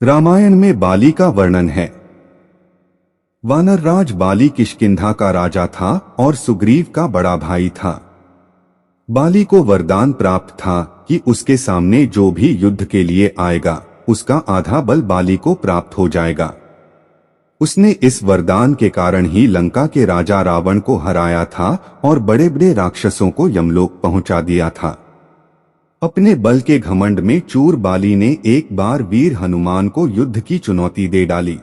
रामायण में बाली का वर्णन है। वानर राज बाली किष्किंधा का राजा था और सुग्रीव का बड़ा भाई था। बाली को वरदान प्राप्त था कि उसके सामने जो भी युद्ध के लिए आएगा उसका आधा बल बाली को प्राप्त हो जाएगा। उसने इस वरदान के कारण ही लंका के राजा रावण को हराया था और बड़े बड़े राक्षसों को यमलोक पहुंचा दिया था। अपने बल के घमंड में चूर बाली ने एक बार वीर हनुमान को युद्ध की चुनौती दे डाली,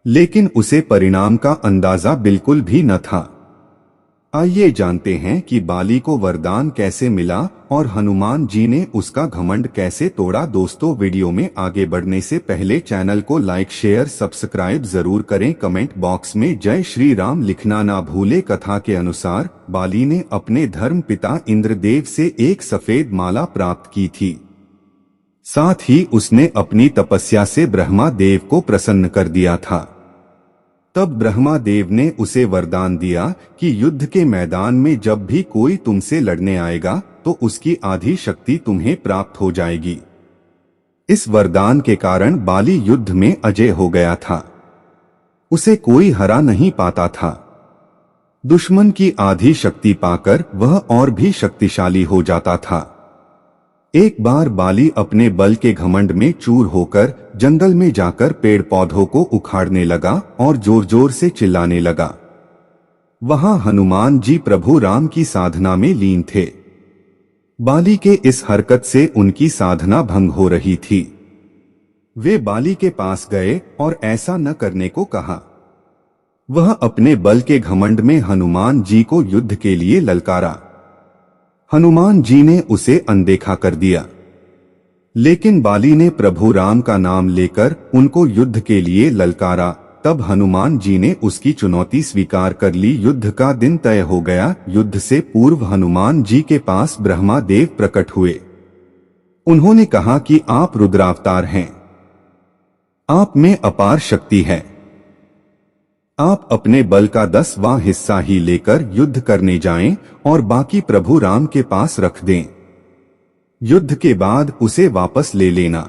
लेकिन उसे परिणाम का अंदाजा बिल्कुल भी न था। आइए जानते हैं कि बाली को वरदान कैसे मिला और हनुमान जी ने उसका घमंड कैसे तोड़ा। दोस्तों, वीडियो में आगे बढ़ने से पहले चैनल को लाइक शेयर सब्सक्राइब जरूर करें। कमेंट बॉक्स में जय श्री राम लिखना ना भूले। कथा के अनुसार बाली ने अपने धर्म पिता इंद्रदेव से एक सफेद माला प्राप्त की थी। साथ ही उसने अपनी तपस्या से ब्रह्मा देव को प्रसन्न कर दिया था। तब ब्रह्मा देव ने उसे वरदान दिया कि युद्ध के मैदान में जब भी कोई तुमसे लड़ने आएगा तो उसकी आधी शक्ति तुम्हें प्राप्त हो जाएगी। इस वरदान के कारण बाली युद्ध में अजय हो गया था। उसे कोई हरा नहीं पाता था। दुश्मन की आधी शक्ति पाकर वह और भी शक्तिशाली हो जाता था। एक बार बाली अपने बल के घमंड में चूर होकर जंगल में जाकर पेड़ पौधों को उखाड़ने लगा और जोर जोर से चिल्लाने लगा। वहां हनुमान जी प्रभु राम की साधना में लीन थे। बाली के इस हरकत से उनकी साधना भंग हो रही थी। वे बाली के पास गए और ऐसा न करने को कहा। वह अपने बल के घमंड में हनुमान जी को युद्ध के लिए ललकारा। हनुमान जी ने उसे अनदेखा कर दिया, लेकिन बाली ने प्रभु राम का नाम लेकर उनको युद्ध के लिए ललकारा। तब हनुमान जी ने उसकी चुनौती स्वीकार कर ली। युद्ध का दिन तय हो गया। युद्ध से पूर्व हनुमान जी के पास ब्रह्मा देव प्रकट हुए। उन्होंने कहा कि आप रुद्रावतार हैं, आप में अपार शक्ति है। आप अपने बल का 10वां हिस्सा ही लेकर युद्ध करने जाएं और बाकी प्रभु राम के पास रख दें। युद्ध के बाद उसे वापस ले लेना।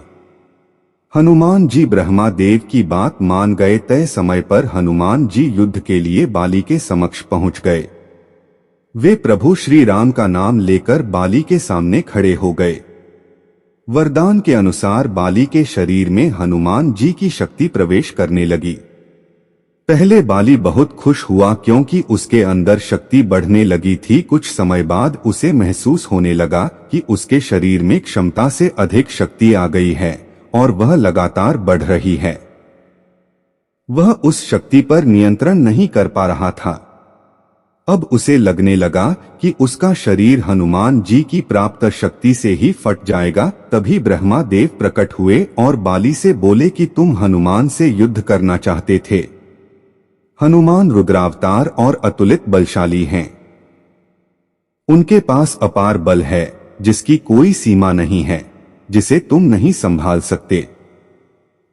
हनुमान जी ब्रह्मा देव की बात मान गए। तय समय पर हनुमान जी युद्ध के लिए बाली के समक्ष पहुंच गए। वे प्रभु श्री राम का नाम लेकर बाली के सामने खड़े हो गए। वरदान के अनुसार बाली के शरीर में हनुमान जी की शक्ति प्रवेश करने लगी। पहले बाली बहुत खुश हुआ क्योंकि उसके अंदर शक्ति बढ़ने लगी थी। कुछ समय बाद उसे महसूस होने लगा कि उसके शरीर में क्षमता से अधिक शक्ति आ गई है और वह लगातार बढ़ रही है। वह उस शक्ति पर नियंत्रण नहीं कर पा रहा था। अब उसे लगने लगा कि उसका शरीर हनुमान जी की प्राप्त शक्ति से ही फट जाएगा। तभी ब्रह्मा देव प्रकट हुए और बाली से बोले कि तुम हनुमान से युद्ध करना चाहते थे। हनुमान रुद्रावतार और अतुलित बलशाली हैं। उनके पास अपार बल है जिसकी कोई सीमा नहीं है, जिसे तुम नहीं संभाल सकते।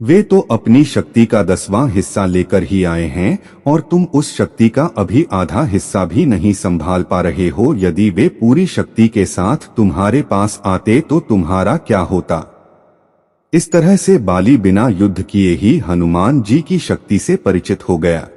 वे तो अपनी शक्ति का 10वां हिस्सा लेकर ही आए हैं और तुम उस शक्ति का अभी आधा हिस्सा भी नहीं संभाल पा रहे हो। यदि वे पूरी शक्ति के साथ तुम्हारे पास आते तो तुम्हारा क्या होता। इस तरह से बाली बिना युद्ध किए ही हनुमान जी की शक्ति से परिचित हो गया।